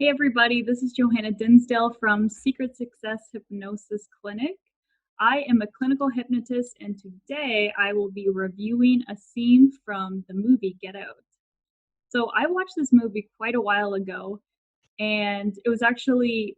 Hey everybody, this is Johanna Dinsdale from Secret Success Hypnosis Clinic. I am a clinical hypnotist and today I will be reviewing a scene from the movie Get Out. So I watched this movie quite a while ago and it was actually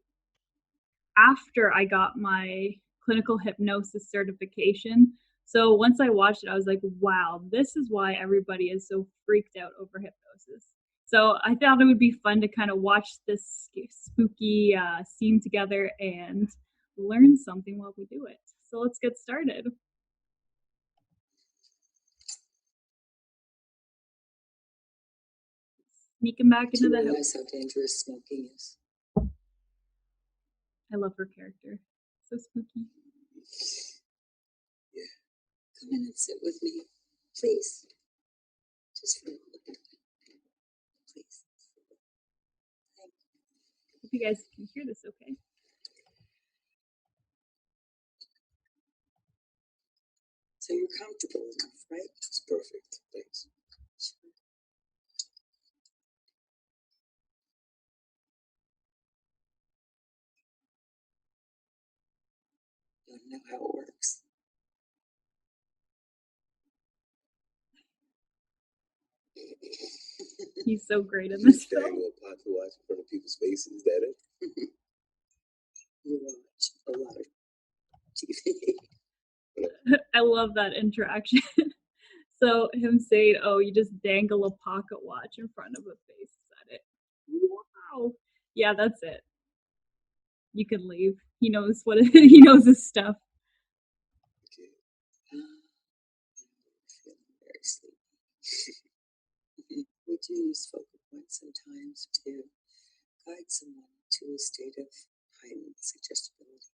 after I got my clinical hypnosis certification. So once I watched it, I was like, wow, this is why everybody is so freaked out over hypnosis. So I thought it would be fun to kind of watch this spooky scene together and learn something while we do it. So let's get started. Sneaking back into the house. Realize how dangerous smoking is. I love her character. So spooky. Yeah. Come in and sit with me, please. Just for a moment. Please. Thank you. Hope you guys can hear this okay. So you're comfortable enough, right? It's perfect. Thanks. Sure. You want to know how it works? He's so great in this film. Dangle a pot to watch in front of people's faces, is that it? You watch a lot of TV. I love that interaction. So him saying, "Oh, you just dangle a pocket watch in front of a face." Is that it? Wow. Yeah, that's it. You can leave. He knows what he knows his stuff. Okay. I'm feeling very sleepy. We do use focal points sometimes to guide someone to a state of heightened suggestibility.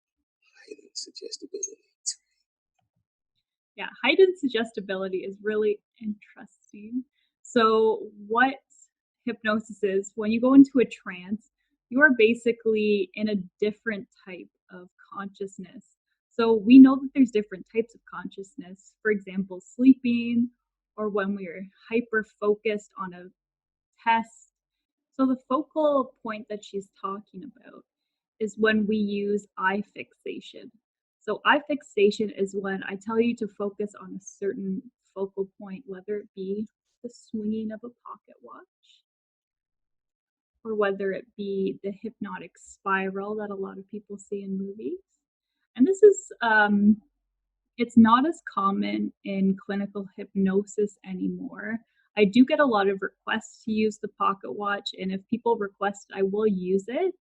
Heightened suggestibility. That's right. Yeah, heightened suggestibility is really interesting. So what hypnosis is, when you go into a trance, you are basically in a different type of consciousness. So we know that there's different types of consciousness. For example, sleeping, or when we're hyper focused on a test. So the focal point that she's talking about is when we use eye fixation. So eye fixation is when I tell you to focus on a certain focal point, whether it be the swinging of a pocket watch, or whether it be the hypnotic spiral that a lot of people see in movies. And this is, it's not as common in clinical hypnosis anymore. I do get a lot of requests to use the pocket watch, and if people request, I will use it.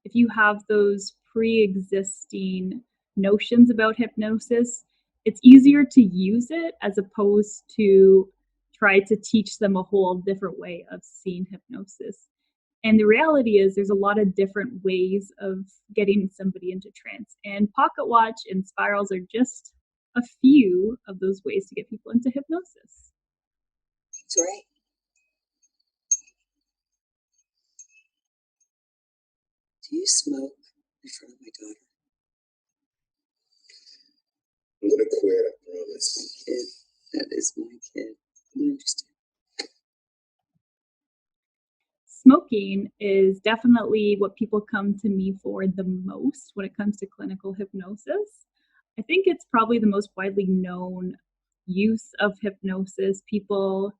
If you have those pre-existing notions about hypnosis, it's easier to use it as opposed to try to teach them a whole different way of seeing hypnosis. And the reality is there's a lot of different ways of getting somebody into trance. And pocket watch and spirals are just a few of those ways to get people into hypnosis. That's right. Do you smoke in front of my daughter? I'm gonna quit, I promise. Kid, that is my kid. You understand? Smoking is definitely what people come to me for the most when it comes to clinical hypnosis. I think it's probably the most widely known use of hypnosis. People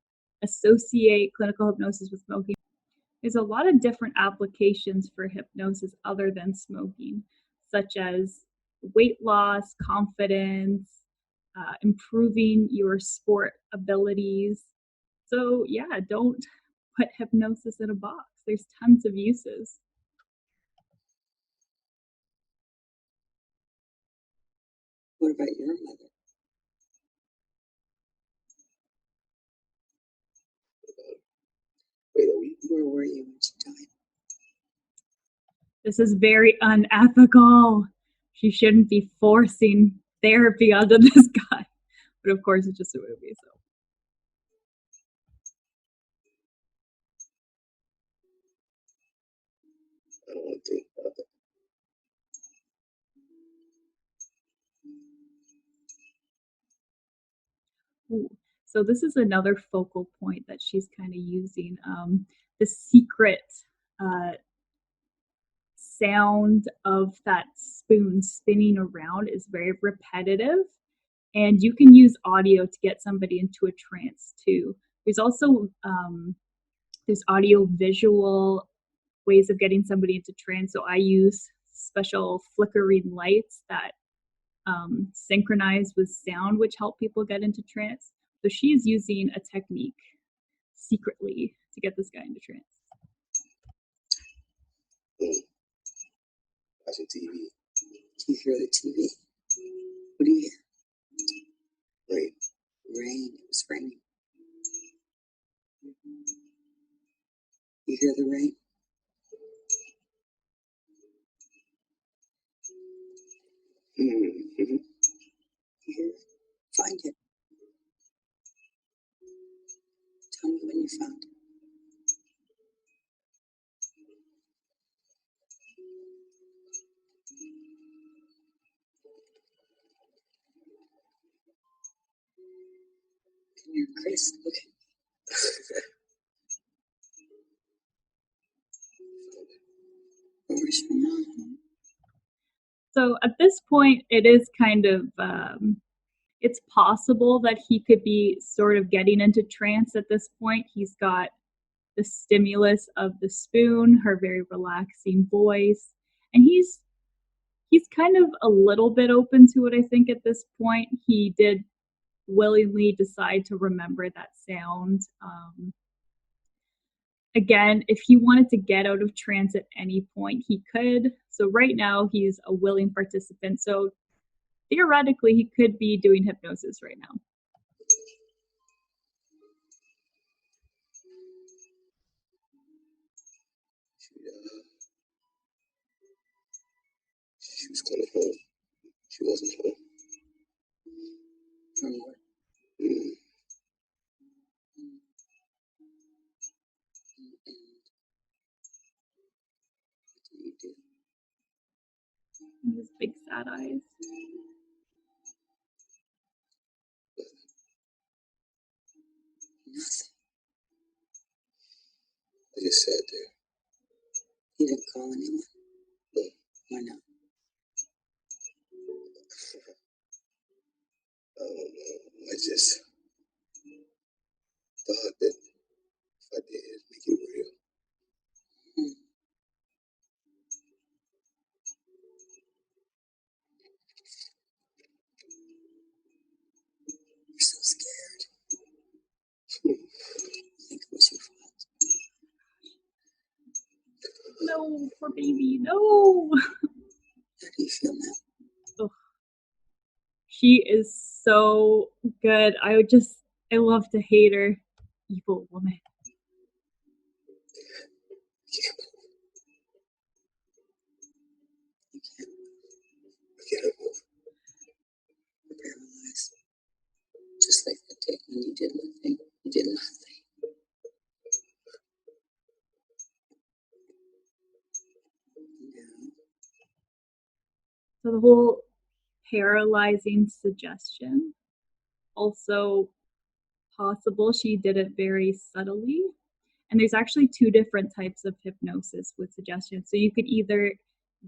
associate clinical hypnosis with smoking. There's a lot of different applications for hypnosis other than smoking, such as weight loss, confidence, improving your sport abilities. So yeah, don't put hypnosis in a box. There's tons of uses. What about your mother? Wait a week. Where were you when she died? This is very unethical. She shouldn't be forcing therapy onto this guy. But of course, it's just a movie, so. I don't want to think about that. Ooh. So this is another focal point that she's kind of using. The secret sound of that spoon spinning around is very repetitive, and you can use audio to get somebody into a trance too. There's also there's audio visual ways of getting somebody into trance. So I use special flickering lights that synchronize with sound, which help people get into trance. So she's using a technique secretly to get this guy into trance. Watching TV. Do you hear the TV? What do you hear? Rain. Rain. It was raining. You hear the rain? Mm-hmm. You hear it? Find it. Tell me when you found it. Come here, Chris. Look at me. Where's your mom? So at this point, it is kind of, it's possible that he could be sort of getting into trance at this point. He's got the stimulus of the spoon, her very relaxing voice, and he's kind of a little bit open to it, I think, at this point. He did willingly decide to remember that sound. Again, if he wanted to get out of trance at any point, he could. So right now, he's a willing participant. So theoretically, he could be doing hypnosis right now. She was coming home. She wasn't home. From what? What do you do? And his big sad eyes. Nothing. I just sat there. You didn't call anyone? No. Why not? I don't know. I just thought that if I did, it'd make it real. You're so scared. You think it was your fault? No, poor baby, no. How do you feel now? Ugh. She is so good. I love to hate her. Evil woman. You can't. I can't move. You're paralyzed. Just like that day when you did nothing. You did nothing. Now, So the whole paralyzing suggestion, also possible she did it very subtly. And there's actually two different types of hypnosis with suggestion. So you could either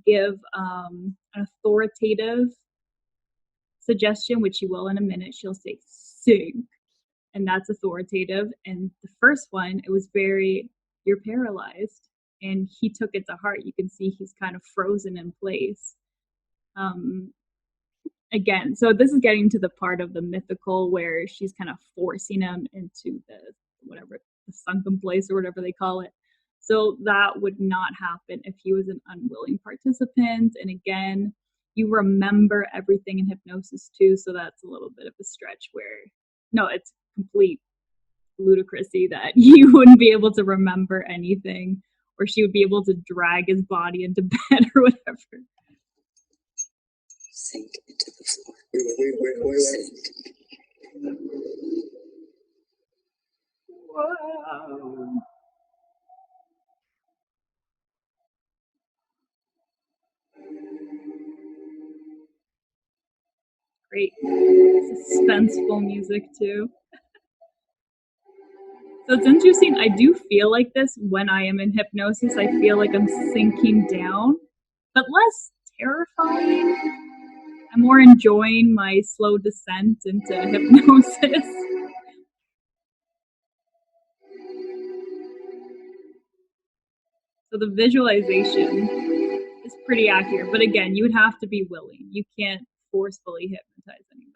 give an authoritative suggestion, which she will in a minute. She'll say, sing, and that's authoritative. And the first one, it was very, you're paralyzed. And he took it to heart. You can see he's kind of frozen in place. Again, so this is getting to the part of the mythical where she's kind of forcing him into the sunken place or whatever they call it. So that would not happen if he was an unwilling participant. And again, you remember everything in hypnosis too, so that's a little bit of a stretch where, no, it's complete ludicrousy that you wouldn't be able to remember anything, or she would be able to drag his body into bed or whatever. sink into the floor. Wait. Sink. Wow. Great suspenseful music too. So it's interesting, I do feel like this when I am in hypnosis. I feel like I'm sinking down. but less terrifying. I'm more enjoying my slow descent into hypnosis. So the visualization is pretty accurate, but again, you would have to be willing. You can't forcefully hypnotize anybody.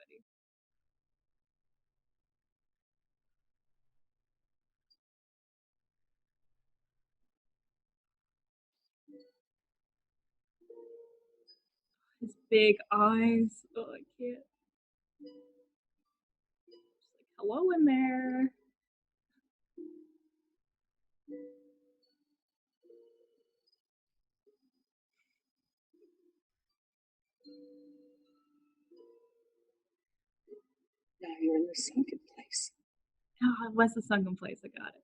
His big eyes. Oh, I can't. Just like, hello in there. Now you're in the sunken place. Oh, it was the Sunken Place. I got it.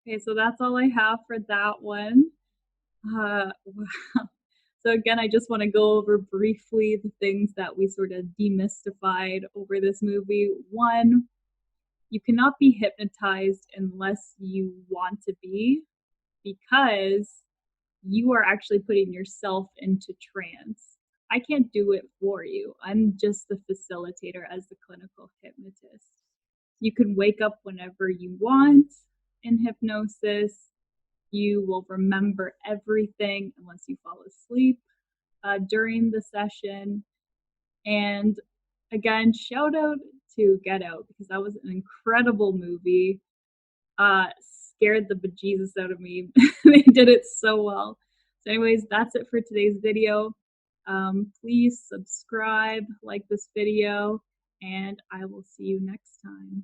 Okay, so that's all I have for that one. Wow. So again, I just want to go over briefly the things that we sort of demystified over this movie. One, you cannot be hypnotized unless you want to be, because you are actually putting yourself into trance. I can't do it for you. I'm just the facilitator as the clinical hypnotist. You can wake up whenever you want in hypnosis. You will remember everything unless you fall asleep during the session. And again, shout out to Get Out, because that was an incredible movie. Scared the bejesus out of me. They did it so well. So anyways, that's it for today's video. Please subscribe, like this video, and I will see you next time.